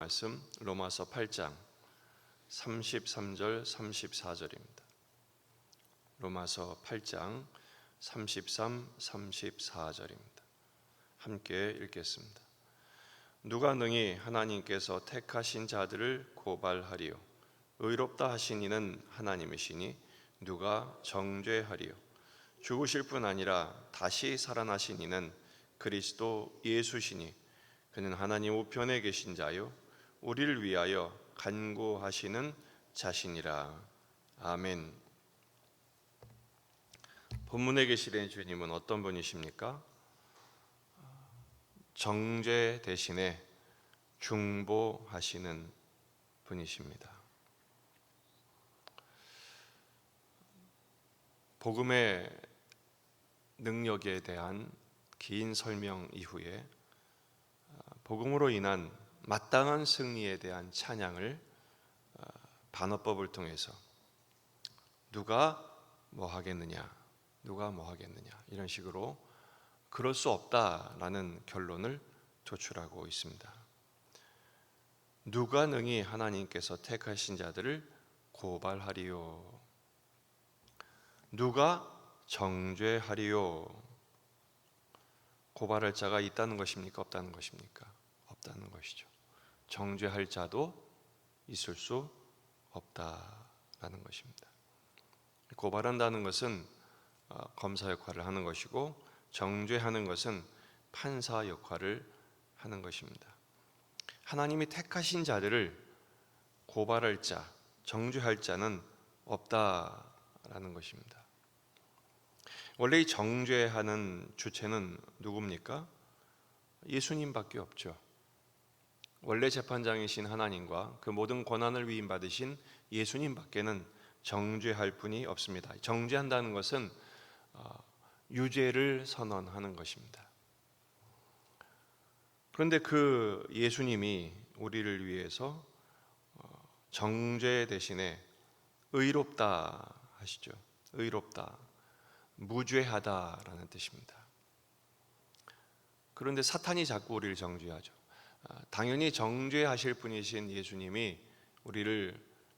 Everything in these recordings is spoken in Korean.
말씀 로마서 8장 33절 34절입니다. 로마서 8장 33, 34절입니다. 함께 읽겠습니다. 누가 능히 하나님께서 택하신 자들을 고발하리요? 의롭다 하신 이는 하나님이시니 누가 정죄하리요? 죽으실 뿐 아니라 다시 살아나신 이는 그리스도 예수시니 그는 하나님 우편에 계신 자요 우리를 위하여 간구하시는 자신이라. 아멘. 본문에 계시는 주님은 어떤 분이십니까? 정죄 대신에 중보하시는 분이십니다. 복음의 능력에 대한 긴 설명 이후에 복음으로 인한 마땅한 승리에 대한 찬양을 반어법을 통해서 누가 뭐 하겠느냐, 누가 뭐 하겠느냐 이런 식으로 그럴 수 없다라는 결론을 도출하고 있습니다. 누가 능히 하나님께서 택하신 자들을 고발하리요? 누가 정죄하리요? 고발할 자가 있다는 것입니까? 없다는 것입니까? 없다는 것이죠. 정죄할 자도 있을 수 없다라는 것입니다. 고발한다는 것은 검사 역할을 하는 것이고, 정죄하는 것은 판사 역할을 하는 것입니다. 하나님이 택하신 자들을 고발할 자, 정죄할 자는 없다라는 것입니다. 원래 이 정죄하는 주체는 누굽니까? 예수님밖에 없죠. 원래 재판장이신 하나님과 그 모든 권한을 위임받으신 예수님밖에는 정죄할 분이 없습니다. 정죄한다는 것은 유죄를 선언하는 것입니다. 그런데 그 예수님이 우리를 위해서 정죄 대신에 의롭다 하시죠. 의롭다, 무죄하다라는 뜻입니다. 그런데 사탄이 자꾸 우리를 정죄하죠. 당연히 정죄하실 분이신 예수님이 우리를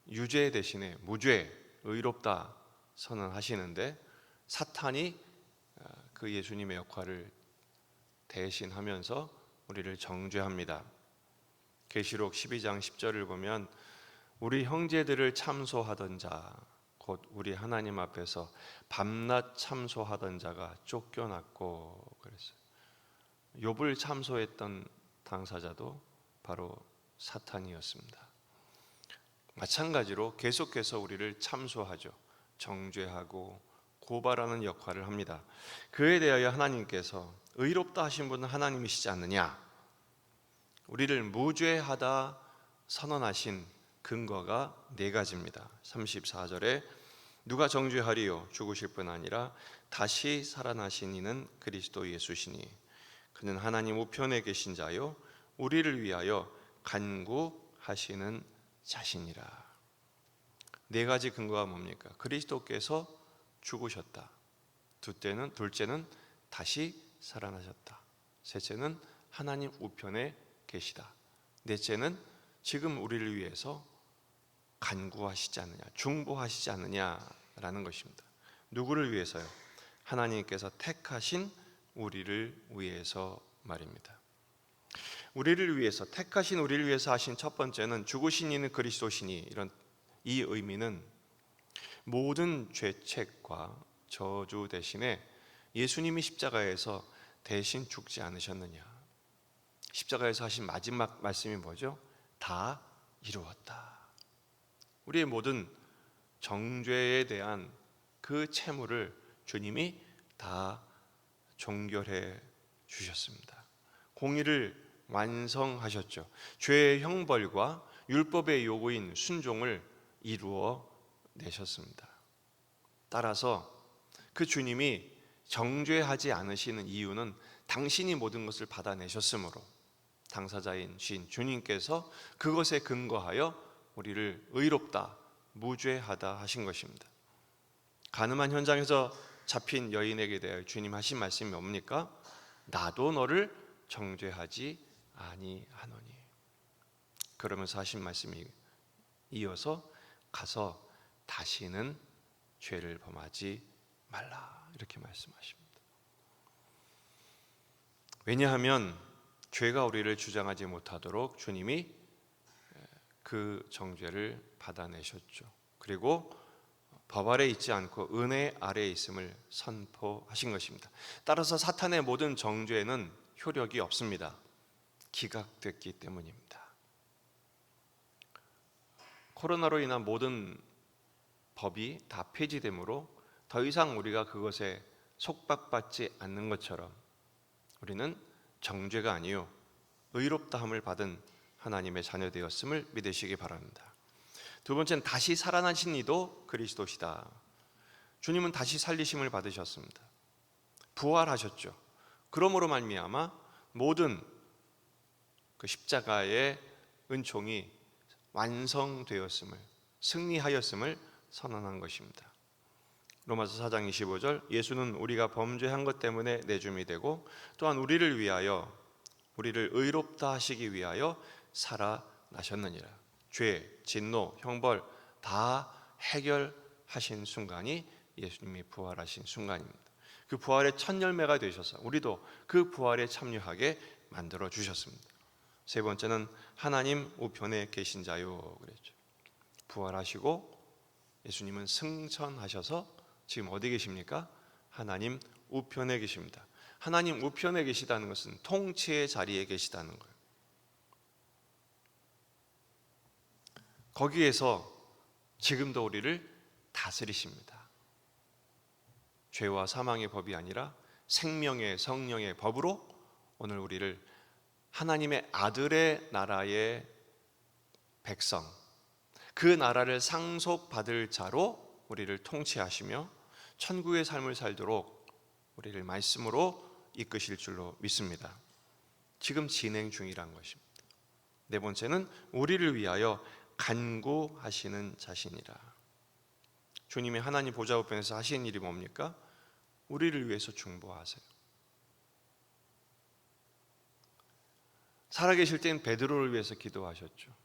유죄 대신에 무죄, 의롭다 선언하시는데 사탄이 그 예수님의 역할을 대신하면서 우리를 정죄합니다. 계시록 12장 10절을 보면 우리 형제들을 참소하던 자, 곧 우리 하나님 앞에서 밤낮 참소하던 자가 쫓겨났고 그랬어요. 욥을 참소했던 당사자도 바로 사탄이었습니다. 마찬가지로 계속해서 우리를 참소하죠. 정죄하고 고발하는 역할을 합니다. 그에 대하여 하나님께서 의롭다 하신 분은 하나님이시지 않느냐? 우리를 무죄하다 선언하신 근거가 네 가지입니다. 34절에 누가 정죄하리요? 죽으실 뿐 아니라 다시 살아나신 이는 그리스도 예수시니 그는 하나님 우편에 계신 자요 우리를 위하여 간구하시는 자신이라. 네 가지 근거가 뭡니까? 그리스도께서 죽으셨다. 둘째는 다시 살아나셨다. 셋째는 하나님 우편에 계시다. 넷째는 지금 우리를 위해서 간구하시지 않느냐, 중보하시지 않느냐라는 것입니다. 누구를 위해서요? 하나님께서 택하신 우리를 위해서 말입니다. 우리를 위해서, 택하신 우리를 위해서 하신 첫 번째는 죽으신 이는 그리스도시니, 이런 이 의미는 모든 죄책과 저주 대신에 예수님이 십자가에서 대신 죽지 않으셨느냐. 십자가에서 하신 마지막 말씀이 뭐죠? 다 이루었다. 우리의 모든 정죄에 대한 그 채무를 주님이 다 종결해 주셨습니다. 공의를 완성하셨죠. 죄의 형벌과 율법의 요구인 순종을 이루어 내셨습니다. 따라서 그 주님이 정죄하지 않으시는 이유는 당신이 모든 것을 받아내셨으므로 당사자인 주님께서 그것에 근거하여 우리를 의롭다, 무죄하다 하신 것입니다. 간음한 현장에서 잡힌 여인에게 대하여 주님 하신 말씀이 뭡니까? 나도 너를 정죄하지 아니하노니. 그러면서 하신 말씀이 이어서 가서 다시는 죄를 범하지 말라 이렇게 말씀하십니다. 왜냐하면 죄가 우리를 주장하지 못하도록 주님이 그 정죄를 받아내셨죠. 그리고 법 아래 있지 않고 은혜 아래에 있음을 선포하신 것입니다. 따라서 사탄의 모든 정죄는 효력이 없습니다. 기각됐기 때문입니다. 코로나로 인한 모든 법이 다 폐지되므로 더 이상 우리가 그것에 속박받지 않는 것처럼 우리는 정죄가 아니요 의롭다함을 받은 하나님의 자녀 되었음을 믿으시기 바랍니다. 두 번째는 다시 살아나신 이도 그리스도시다. 주님은 다시 살리심을 받으셨습니다. 부활하셨죠. 그러므로 말미암아 모든 그 십자가의 은총이 완성되었음을, 승리하였음을 선언한 것입니다. 로마서 4장 25절, 예수는 우리가 범죄한 것 때문에 내줌이 되고 또한 우리를 위하여, 우리를 의롭다 하시기 위하여 살아나셨느니라. 죄, 진노, 형벌 다 해결하신 순간이 예수님이 부활하신 순간입니다. 그 부활의 첫 열매가 되셔서 우리도 그 부활에 참여하게 만들어 주셨습니다. 세 번째는 하나님 우편에 계신 자요 그랬죠. 부활하시고 예수님은 승천하셔서 지금 어디 계십니까? 하나님 우편에 계십니다. 하나님 우편에 계시다는 것은 통치의 자리에 계시다는 거예요. 거기에서 지금도 우리를 다스리십니다. 죄와 사망의 법이 아니라 생명의 성령의 법으로 오늘 우리를 하나님의 아들의 나라의 백성, 그 나라를 상속받을 자로 우리를 통치하시며 천국의 삶을 살도록 우리를 말씀으로 이끄실 줄로 믿습니다. 지금 진행 중이란 것입니다. 네 번째는 우리를 위하여 간구하시는 자신이라. 주님이 하나님 보좌 우편에서 하신 일이 뭡니까? 우리를 위해서 중보하세요. 살아계실 땐 베드로를 위해서 기도하셨죠.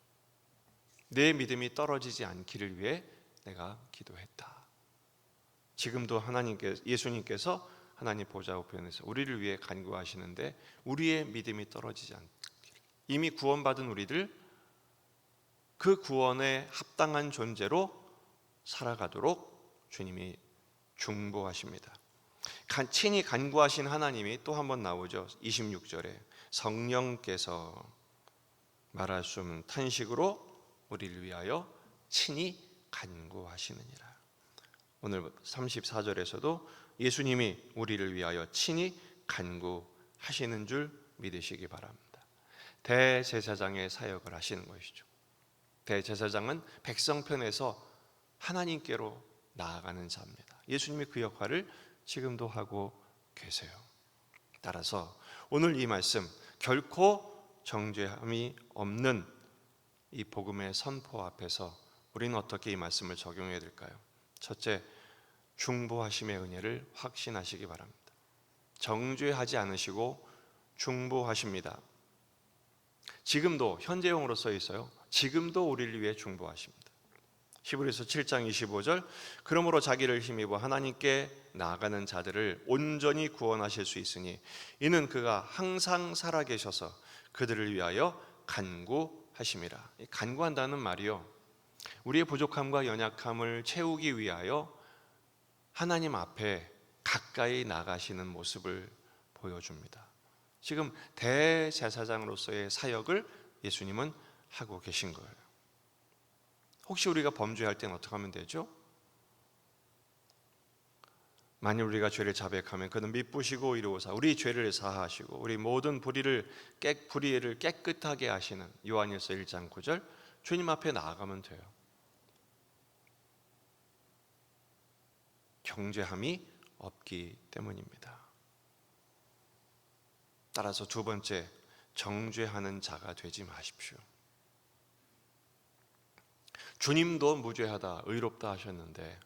내 믿음이 떨어지지 않기를 위해 내가 기도했다. 지금도 예수님께서 하나님 보좌 우편에서 우리를 위해 간구하시는데 우리의 믿음이 떨어지지 않기를, 이미 구원받은 우리들 그 구원에 합당한 존재로 살아가도록 주님이 중보하십니다. 친히 간구하신 하나님이 또 한 번 나오죠. 26절에 성령께서 말할 수 없는 탄식으로 우리를 위하여 친히 간구하시느니라. 오늘 34절에서도 예수님이 우리를 위하여 친히 간구하시는 줄 믿으시기 바랍니다. 대제사장의 사역을 하시는 것이죠. 대제사장은 백성 편에서 하나님께로 나아가는 자입니다. 예수님이 그 역할을 지금도 하고 계세요. 따라서 오늘 이 말씀, 결코 정죄함이 없는 이 복음의 선포 앞에서 우리는 어떻게 이 말씀을 적용해야 될까요? 첫째, 중보하심의 은혜를 확신하시기 바랍니다. 정죄하지 않으시고 중보하십니다. 지금도, 현재형으로 써 있어요. 지금도 우리를 위해 중보하십니다. 히브리서 7장 25절, 그러므로 자기를 힘입어 하나님께 나아가는 자들을 온전히 구원하실 수 있으니 이는 그가 항상 살아계셔서 그들을 위하여 간구하심이라. 간구한다는 말이요, 우리의 부족함과 연약함을 채우기 위하여 하나님 앞에 가까이 나가시는 모습을 보여줍니다. 지금 대제사장으로서의 사역을 예수님은 하고 계신 거예요. 혹시 우리가 범죄할 때는 어떻게 하면 되죠? 만일 우리가 죄를 자백하면 그는 미쁘시고 이루오사 우리 죄를 사하시고 우리 모든 불의를 깨끗하게 하시는 요한일서 1장 9절, 주님 앞에 나아가면 돼요. 정죄함이 없기 때문입니다. 따라서 두 번째, 정죄하는 자가 되지 마십시오. 주님도 무죄하다, 의롭다 하셨는데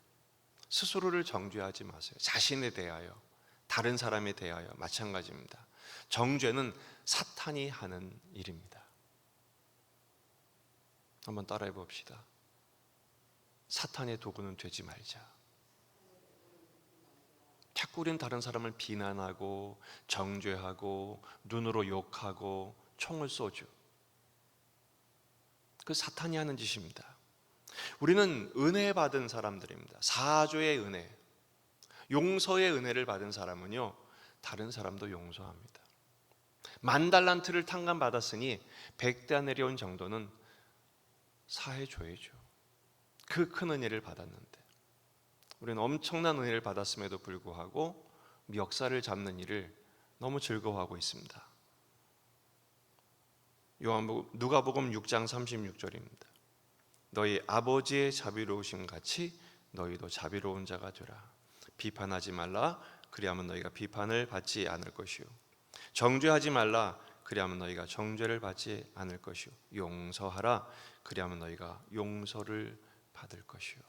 스스로를 정죄하지 마세요. 자신에 대하여, 다른 사람에 대하여 마찬가지입니다. 정죄는 사탄이 하는 일입니다. 한번 따라해 봅시다. 사탄의 도구는 되지 말자. 자꾸 우리는 다른 사람을 비난하고 정죄하고 눈으로 욕하고 총을 쏘죠. 그 사탄이 하는 짓입니다. 우리는 은혜 받은 사람들입니다. 사조의 은혜, 용서의 은혜를 받은 사람은요, 다른 사람도 용서합니다. 10,000달란트를 탕감받았으니 100대 내려온 정도는 사해줘야죠. 그 큰 은혜를 받았는데 우리는 엄청난 은혜를 받았음에도 불구하고 멱살을 잡는 일을 너무 즐거워하고 있습니다. 누가복음 6장 36절입니다. 너희 아버지의 자비로우심 같이 너희도 자비로운 자가 되라. 비판하지 말라. 그리하면 너희가 비판을 받지 않을 것이요. 정죄하지 말라. 그리하면 너희가 정죄를 받지 않을 것이요. 용서하라. 그리하면 너희가 용서를 받을 것이요.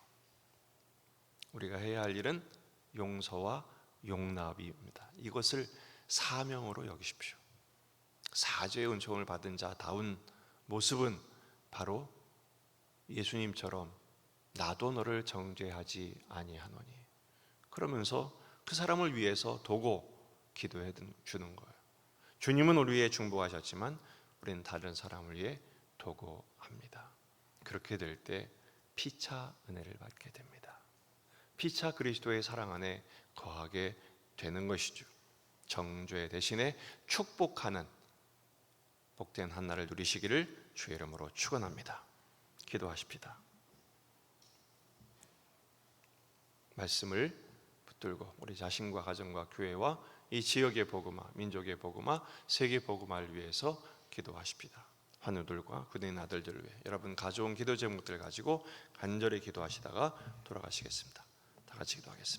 우리가 해야 할 일은 용서와 용납입니다. 이것을 사명으로 여기십시오. 사죄의 은총을 받은 자다운 모습은 바로 예수님처럼 나도 너를 정죄하지 아니하노니, 그러면서 그 사람을 위해서 도고 기도해 주는 거예요. 주님은 우리 위해 중보하셨지만 우리는 다른 사람을 위해 도고합니다. 그렇게 될 때 피차 은혜를 받게 됩니다. 피차 그리스도의 사랑 안에 거하게 되는 것이죠. 정죄 대신에 축복하는 복된 한날을 누리시기를 주의 이름으로 축원합니다. 기도하십시다. 말씀을 붙들고 우리 자신과 가정과 교회와 이 지역의 복음화, 민족의 복음화, 세계 복음화를 위해서 기도하십시다. 환우들과 그들의 아들들을 위해 여러분 가져온 기도 제목들 가지고 간절히 기도하시다가 돌아가시겠습니다. 다 같이 기도하겠습니다.